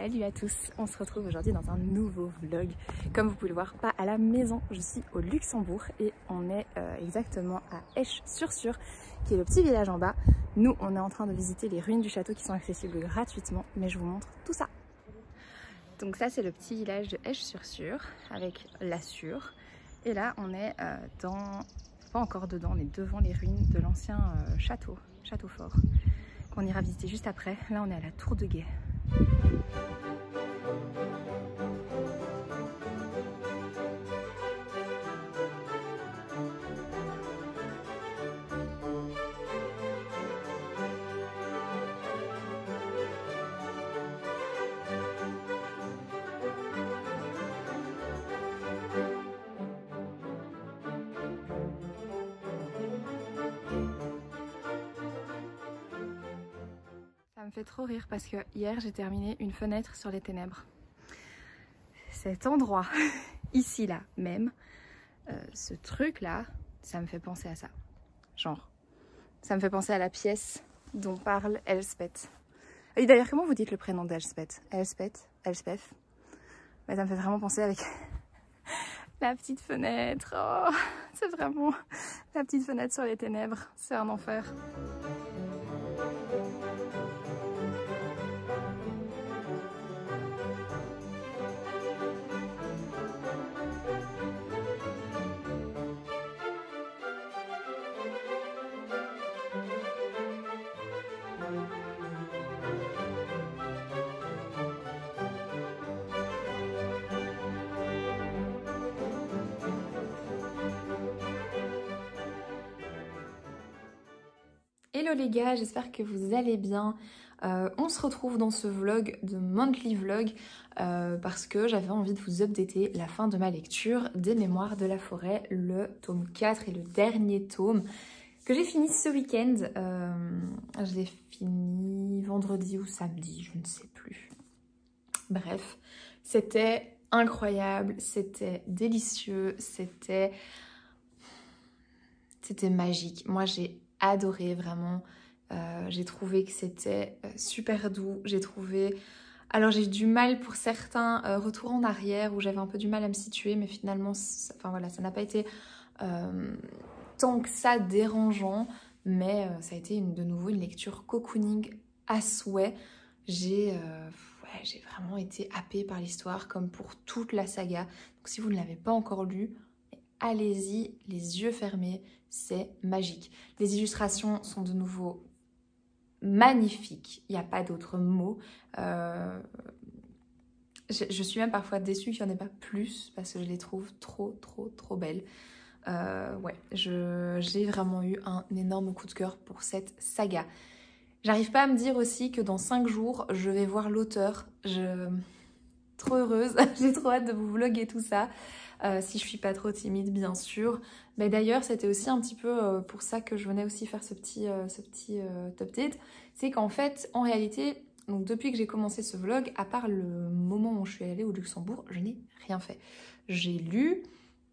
Salut à tous, on se retrouve aujourd'hui dans un nouveau vlog. Comme vous pouvez le voir, pas à la maison, je suis au Luxembourg et on est exactement à Esch-sur-Sûre, qui est le petit village en bas. Nous, on est en train de visiter les ruines du château qui sont accessibles gratuitement, mais je vous montre tout ça. Donc ça, c'est le petit village de Esch-sur-Sûre avec la Sûre. Et là, on est pas encore dedans, on est devant les ruines de l'ancien château fort, qu'on ira visiter juste après. Là, on est à la Tour de Guet. Ça me fait trop rire parce que hier j'ai terminé une fenêtre sur les ténèbres. Cet endroit, ici là même, ce truc là, ça me fait penser à ça. Genre, ça me fait penser à la pièce dont parle Elspeth. Et d'ailleurs, comment vous dites le prénom d'Elspeth? Elspeth? Elspeth? Mais ça me fait vraiment penser avec la petite fenêtre. Oh, c'est vraiment la petite fenêtre sur les ténèbres. C'est un enfer. Hello les gars, j'espère que vous allez bien. On se retrouve dans ce vlog de monthly vlog parce que j'avais envie de vous updater la fin de ma lecture des Mémoires de la forêt, le tome 4 et le dernier tome que j'ai fini ce week-end. Je l'ai fini vendredi ou samedi, je ne sais plus. Bref, c'était incroyable, c'était délicieux, c'était magique. Moi j'ai adoré vraiment, j'ai trouvé que c'était super doux, j'ai trouvé... Alors j'ai eu du mal pour certains retours en arrière où j'avais un peu du mal à me situer, mais finalement, enfin voilà, ça n'a pas été tant que ça dérangeant, mais ça a été de nouveau une lecture cocooning à souhait. J'ai vraiment été happée par l'histoire comme pour toute la saga. Donc si vous ne l'avez pas encore lu, allez-y, les yeux fermés, c'est magique. Les illustrations sont de nouveau magnifiques, il n'y a pas d'autre mot. Je suis même parfois déçue qu'il n'y en ait pas plus parce que je les trouve trop belles. Ouais, j'ai vraiment eu un énorme coup de cœur pour cette saga. J'arrive pas à me dire aussi que dans 5 jours, je vais voir l'auteur. Trop heureuse, j'ai trop hâte de vous vlogger tout ça. Si je suis pas trop timide bien sûr. Mais d'ailleurs c'était aussi un petit peu pour ça que je venais aussi faire ce petit update. C'est qu'en fait en réalité, donc depuis que j'ai commencé ce vlog, à part le moment où je suis allée au Luxembourg, je n'ai rien fait. J'ai lu,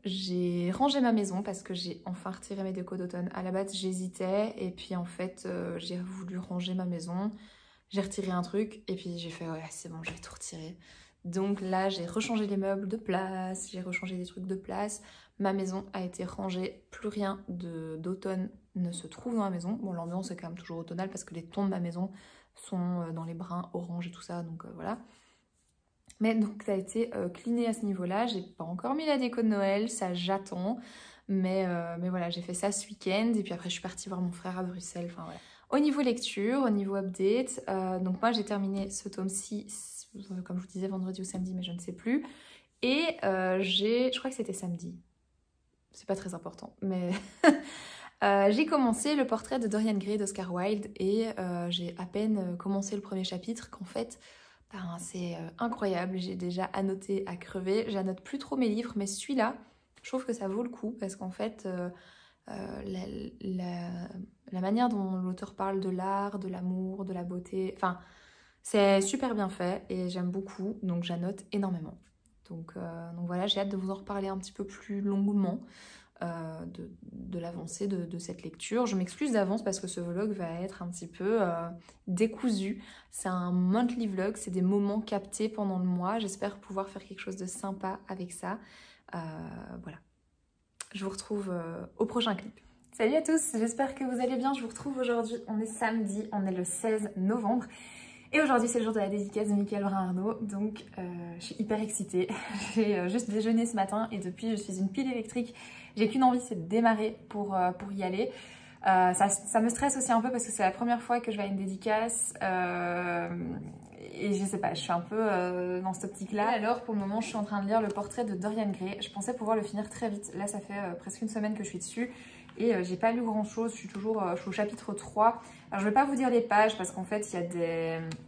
j'ai rangé ma maison parce que j'ai enfin retiré mes décos d'automne. À la base j'hésitais et puis en fait j'ai voulu ranger ma maison. J'ai retiré un truc et puis j'ai fait ouais c'est bon, je vais tout retirer. Donc là, j'ai rechangé les meubles de place, j'ai rechangé des trucs de place. Ma maison a été rangée, plus rien d'automne ne se trouve dans la maison. Bon, l'ambiance est quand même toujours automnale parce que les tons de ma maison sont dans les bruns orange et tout ça, donc voilà. Mais donc ça a été cleané à ce niveau-là. J'ai pas encore mis la déco de Noël, ça j'attends. Mais voilà, j'ai fait ça ce week-end et puis après je suis partie voir mon frère à Bruxelles, enfin voilà. Au niveau lecture, au niveau update, donc moi j'ai terminé ce tome-ci, comme je vous disais, vendredi ou samedi, mais je ne sais plus. Et je crois que c'était samedi. C'est pas très important, mais j'ai commencé le portrait de Dorian Gray d'Oscar Wilde et j'ai à peine commencé le premier chapitre qu'en fait, ben, c'est incroyable. J'ai déjà annoté à crever. J'annote plus trop mes livres, mais celui-là, je trouve que ça vaut le coup parce qu'en fait, la manière dont l'auteur parle de l'art, de l'amour, de la beauté, enfin, c'est super bien fait et j'aime beaucoup, donc j'annote énormément. Donc voilà, j'ai hâte de vous en reparler un petit peu plus longuement. de l'avancée de cette lecture. Je m'excuse d'avance parce que ce vlog va être un petit peu décousu. C'est un monthly vlog, c'est des moments captés pendant le mois. J'espère pouvoir faire quelque chose de sympa avec ça. Voilà. Je vous retrouve au prochain clip. Salut à tous, j'espère que vous allez bien. Je vous retrouve aujourd'hui, on est samedi, on est le 16 novembre. Et aujourd'hui c'est le jour de la dédicace de Mickaël Brun-Arnaud, donc je suis hyper excitée. J'ai juste déjeuné ce matin et depuis je suis une pile électrique. J'ai qu'une envie, c'est de démarrer pour y aller. Ça me stresse aussi un peu parce que c'est la première fois que je vais à une dédicace. Et je sais pas, je suis un peu dans cette optique-là. Alors pour le moment, je suis en train de lire le portrait de Dorian Gray. Je pensais pouvoir le finir très vite. Là, ça fait presque une semaine que je suis dessus. Et j'ai pas lu grand chose, je suis au chapitre 3. Alors je vais pas vous dire les pages parce qu'en fait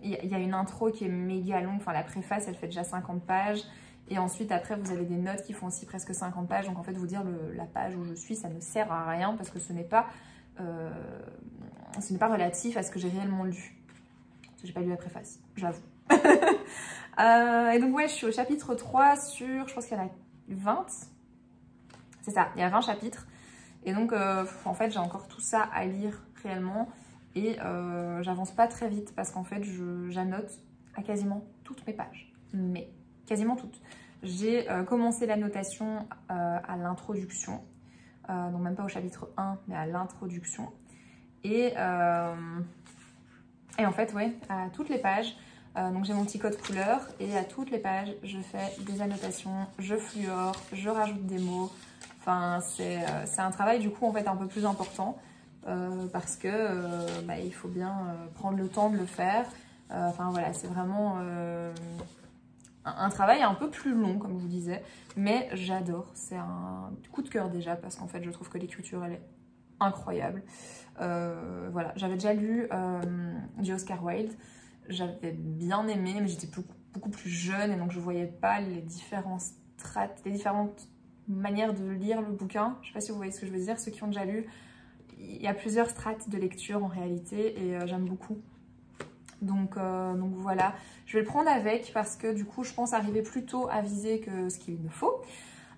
il y a une intro qui est méga longue, enfin la préface elle fait déjà 50 pages. Et ensuite après vous avez des notes qui font aussi presque 50 pages. Donc en fait vous dire la page où je suis ça ne sert à rien parce que ce n'est pas relatif à ce que j'ai réellement lu. Parce que j'ai pas lu la préface, j'avoue. Et donc ouais je suis au chapitre 3 sur, je pense qu'il y en a 20. C'est ça, il y a 20 chapitres. Et donc, en fait, j'ai encore tout ça à lire réellement. Et j'avance pas très vite parce qu'en fait, j'annote à quasiment toutes mes pages. Mais quasiment toutes. J'ai commencé l'annotation à l'introduction. Donc même pas au chapitre 1, mais à l'introduction. Et en fait, ouais, à toutes les pages. Donc j'ai mon petit code couleur. Et à toutes les pages, je fais des annotations, je fluore, je rajoute des mots. Enfin, c'est un travail du coup en fait un peu plus important parce que il faut bien prendre le temps de le faire. Enfin voilà, c'est vraiment un travail un peu plus long comme je vous disais, mais j'adore. C'est un coup de cœur déjà parce qu'en fait je trouve que l'écriture elle est incroyable. Voilà, j'avais déjà lu du Oscar Wilde, j'avais bien aimé, mais j'étais beaucoup plus jeune et donc je voyais pas les différents strates, les différentes manière de lire le bouquin. Je sais pas si vous voyez ce que je veux dire, ceux qui ont déjà lu, il y a plusieurs strates de lecture en réalité et j'aime beaucoup. Donc voilà, je vais le prendre avec parce que du coup je pense arriver plus tôt à viser que ce qu'il me faut.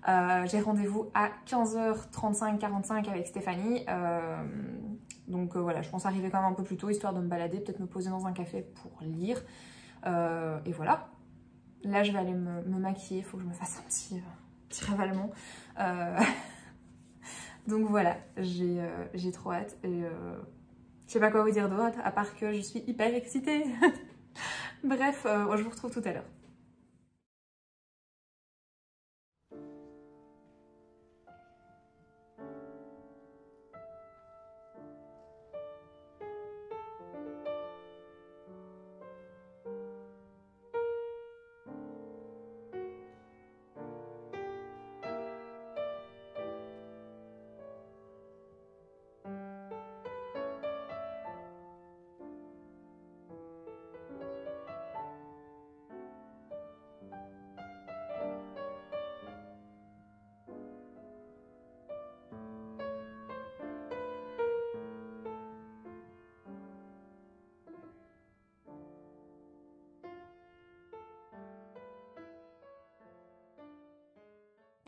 J'ai rendez-vous à 15h35-45 avec Stéphanie. Donc voilà, je pense arriver quand même un peu plus tôt histoire de me balader, peut-être me poser dans un café pour lire. Et voilà. Là je vais aller me maquiller, il faut que je me fasse un petit ravalement. Donc voilà, j'ai trop hâte et je sais pas quoi vous dire d'autre à part que je suis hyper excitée. Bref, je vous retrouve tout à l'heure.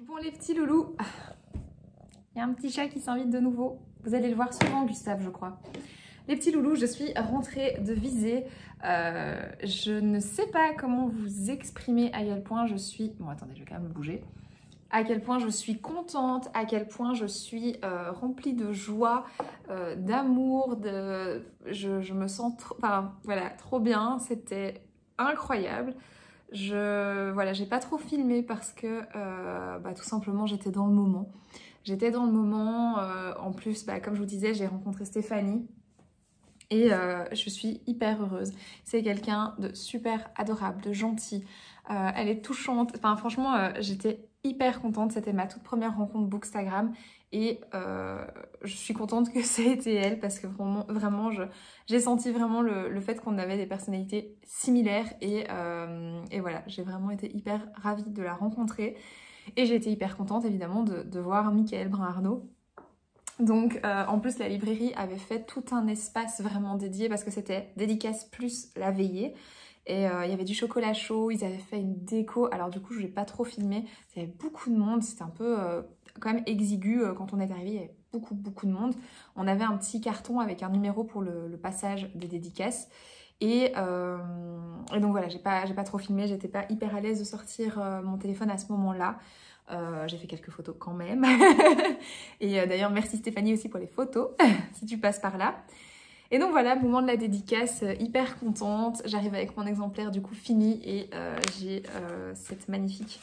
Bon les petits loulous, il y a un petit chat qui s'invite de nouveau. Vous allez le voir souvent, Gustave, je crois. Les petits loulous, je suis rentrée de visée. Je ne sais pas comment vous exprimer à quel point je suis... Bon, attendez, je vais quand même me bouger. À quel point je suis contente, à quel point je suis remplie de joie, d'amour, je me sens trop, enfin, voilà, trop bien. C'était incroyable. Voilà, j'ai pas trop filmé parce que tout simplement j'étais dans le moment. J'étais dans le moment, en plus comme je vous disais j'ai rencontré Stéphanie et je suis hyper heureuse. C'est quelqu'un de super adorable, de gentil, elle est touchante, enfin franchement j'étais hyper contente, c'était ma toute première rencontre Bookstagram et je suis contente que ça ait été elle parce que vraiment j'ai senti vraiment le fait qu'on avait des personnalités similaires et voilà, j'ai vraiment été hyper ravie de la rencontrer et j'ai été hyper contente évidemment de voir Mickaël Brun-Arnaud. Donc en plus la librairie avait fait tout un espace vraiment dédié parce que c'était dédicace plus la veillée. Et il y avait du chocolat chaud, ils avaient fait une déco. Alors du coup, je n'ai pas trop filmé. Il y avait beaucoup de monde, c'était un peu quand même exigu. Quand on est arrivé, il y avait beaucoup de monde. On avait un petit carton avec un numéro pour le passage des dédicaces. Et donc voilà, j'ai pas trop filmé, j'étais pas hyper à l'aise de sortir mon téléphone à ce moment-là. J'ai fait quelques photos quand même. Et d'ailleurs, merci Stéphanie aussi pour les photos, si tu passes par là. Et donc voilà, moment de la dédicace, hyper contente. J'arrive avec mon exemplaire du coup fini et j'ai cette magnifique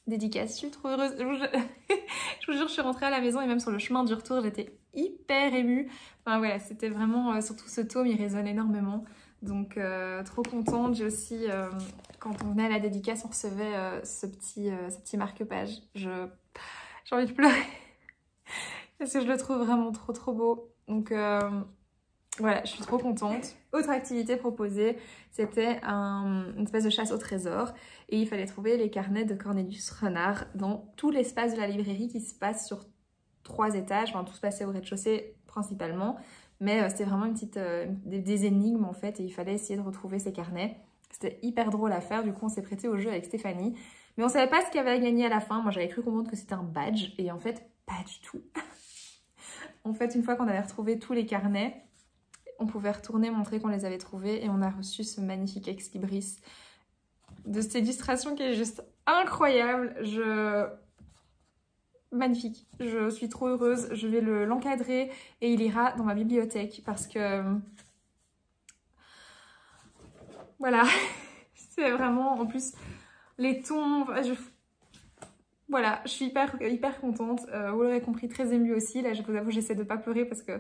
dédicace. Je suis trop heureuse. Je vous jure, je suis rentrée à la maison et même sur le chemin du retour, j'étais hyper émue. Enfin voilà, c'était vraiment, surtout ce tome, il résonne énormément. Donc trop contente. J'ai aussi, quand on venait à la dédicace, on recevait ce petit marque-page. J'ai envie de pleurer parce que je le trouve vraiment trop beau. Donc voilà, je suis trop contente. Autre activité proposée, c'était une espèce de chasse au trésor. Et il fallait trouver les carnets de Cornelius Renard dans tout l'espace de la librairie qui se passe sur 3 étages. Enfin, tout se passait au rez-de-chaussée principalement. Mais c'était vraiment des énigmes en fait. Et il fallait essayer de retrouver ces carnets. C'était hyper drôle à faire. Du coup, on s'est prêté au jeu avec Stéphanie. Mais on savait pas ce qu'il y avait à gagner à la fin. Moi, j'avais cru comprendre que c'était un badge. Et en fait, pas du tout. En fait, une fois qu'on avait retrouvé tous les carnets, on pouvait retourner montrer qu'on les avait trouvés et on a reçu ce magnifique ex-libris de cette illustration qui est juste incroyable. Magnifique. Je suis trop heureuse. Je vais l'encadrer et il ira dans ma bibliothèque parce que... Voilà. C'est vraiment... En plus, les tons... Voilà, je suis hyper contente. Vous l'aurez compris, très émue aussi. Là, je vous avoue, j'essaie de pas pleurer parce que...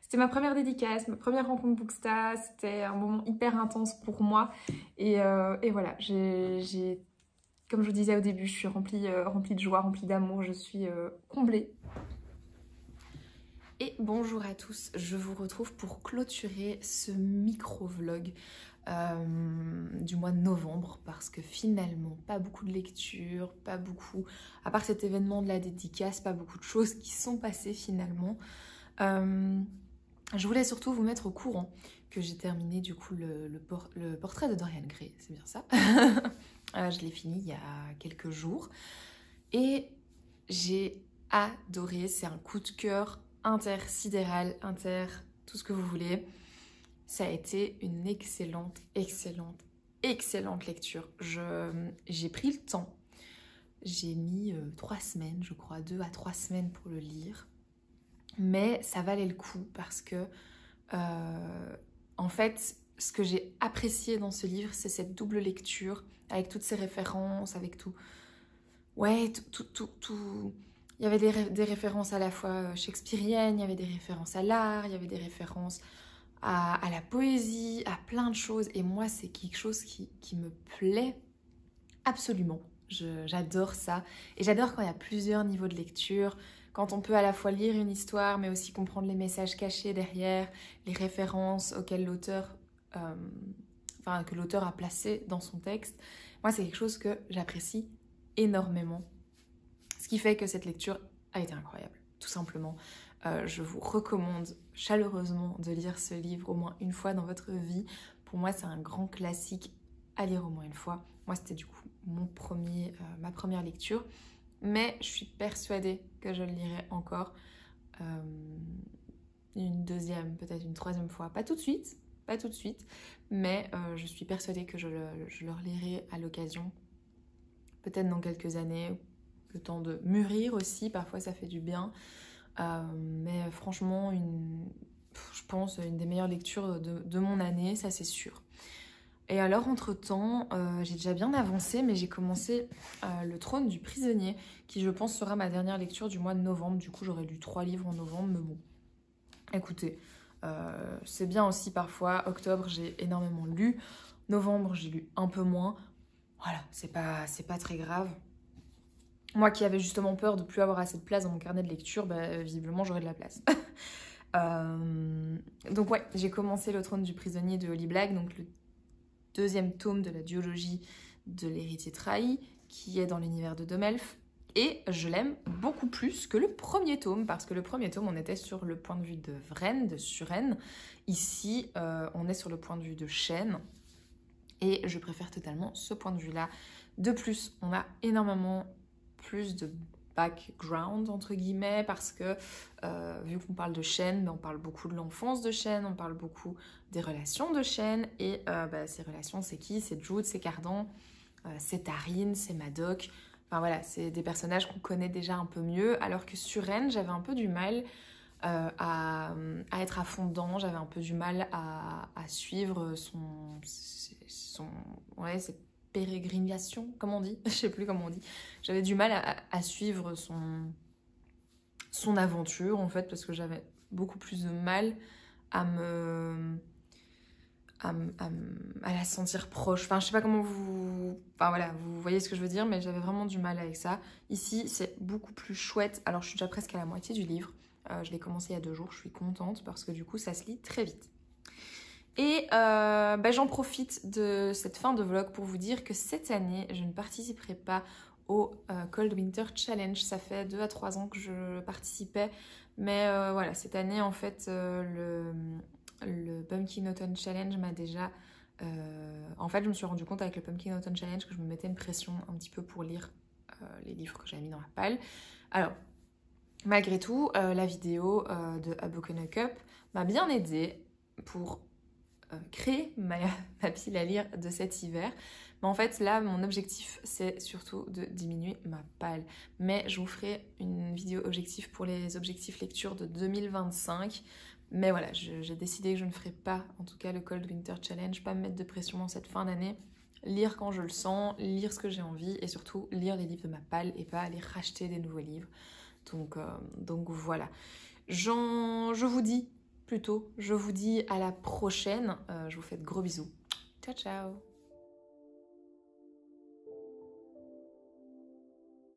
C'était ma première dédicace, ma première rencontre Booksta, c'était un moment hyper intense pour moi. Et voilà, comme je vous disais au début, je suis remplie de joie, remplie d'amour, je suis comblée. Et bonjour à tous, je vous retrouve pour clôturer ce micro-vlog du mois de novembre parce que finalement, pas beaucoup de lectures, pas beaucoup, à part cet événement de la dédicace, pas beaucoup de choses qui sont passées finalement. Je voulais surtout vous mettre au courant que j'ai terminé du coup le portrait de Dorian Gray, c'est bien ça. Je l'ai fini il y a quelques jours et j'ai adoré, c'est un coup de cœur intersidéral, tout ce que vous voulez. Ça a été une excellente lecture. J'ai pris le temps, j'ai mis 3 semaines je crois, 2 à 3 semaines pour le lire. Mais ça valait le coup parce que, en fait, ce que j'ai apprécié dans ce livre, c'est cette double lecture, avec toutes ces références, avec tout. Ouais, tout. Il y avait des références à la fois shakespeariennes, il y avait des références à l'art, il y avait des références à la poésie, à plein de choses. Et moi, c'est quelque chose qui me plaît absolument. J'adore ça. Et j'adore quand il y a plusieurs niveaux de lecture. Quand on peut à la fois lire une histoire, mais aussi comprendre les messages cachés derrière, les références auxquelles que l'auteur a placé dans son texte. Moi, c'est quelque chose que j'apprécie énormément. Ce qui fait que cette lecture a été incroyable, tout simplement. Je vous recommande chaleureusement de lire ce livre au moins une fois dans votre vie. Pour moi, c'est un grand classique à lire au moins une fois. Moi, c'était du coup ma première lecture. Mais je suis persuadée que je le lirai encore une deuxième, peut-être une troisième fois. Pas tout de suite, mais je suis persuadée que je le relirai à l'occasion. Peut-être dans quelques années, le temps de mûrir aussi, parfois ça fait du bien. Mais franchement, je pense une des meilleures lectures de mon année, ça c'est sûr. Et alors, entre-temps, j'ai déjà bien avancé, mais j'ai commencé Le Trône du Prisonnier, qui je pense sera ma dernière lecture du mois de novembre. Du coup, j'aurais lu 3 livres en novembre, mais bon, écoutez, c'est bien aussi parfois. Octobre, j'ai énormément lu. Novembre, j'ai lu un peu moins. Voilà, c'est pas très grave. Moi qui avais justement peur de ne plus avoir assez de place dans mon carnet de lecture, bah, visiblement, j'aurai de la place. Donc ouais, j'ai commencé Le Trône du Prisonnier de Holly Black, donc le 2e tome de la duologie de l'héritier trahi, qui est dans l'univers de Domelf. Et je l'aime beaucoup plus que le 1er tome, parce que le 1er tome, on était sur le point de vue de Vren, de Suren. Ici, on est sur le point de vue de Shen. Et je préfère totalement ce point de vue-là. De plus, on a énormément plus de background entre guillemets parce que vu qu'on parle de Shen, on parle beaucoup de l'enfance de Shen, on parle beaucoup des relations de Shen et ces relations c'est qui? C'est Jude, c'est Cardan, c'est Taryn, c'est Madoc. Enfin voilà, c'est des personnages qu'on connaît déjà un peu mieux alors que sur Ren j'avais un peu du mal à être à fond dedans, j'avais un peu du mal à suivre ses pérégrinations, comment on dit? Je sais plus comment on dit. J'avais du mal à suivre son aventure en fait parce que j'avais beaucoup plus de mal à la sentir proche. Enfin, je sais pas comment vous... Enfin voilà, vous voyez ce que je veux dire, mais j'avais vraiment du mal avec ça. Ici, c'est beaucoup plus chouette. Alors, je suis déjà presque à la moitié du livre. Je l'ai commencé il y a 2 jours, je suis contente parce que du coup, ça se lit très vite. Et j'en profite de cette fin de vlog pour vous dire que cette année, je ne participerai pas au Cold Winter Challenge. Ça fait 2 à 3 ans que je participais. Mais voilà, cette année, en fait, le Pumpkin Autumn Challenge m'a déjà... en fait, je me suis rendu compte avec le Pumpkin Autumn Challenge que je me mettais une pression un petit peu pour lire les livres que j'avais mis dans la palle. Alors, malgré tout, la vidéo de A Book and a Cup m'a bien aidée pour créer ma pile à lire de cet hiver. Mais en fait, là, mon objectif, c'est surtout de diminuer ma palle. Mais je vous ferai une vidéo objectif pour les objectifs lecture de 2025. Mais voilà, j'ai décidé que je ne ferai pas, en tout cas, le Cold Winter Challenge, pas me mettre de pression dans cette fin d'année. Lire quand je le sens, lire ce que j'ai envie et surtout lire les livres de ma palle et pas aller racheter des nouveaux livres. Donc voilà. Je vous dis à la prochaine. Je vous fais de gros bisous. Ciao, ciao!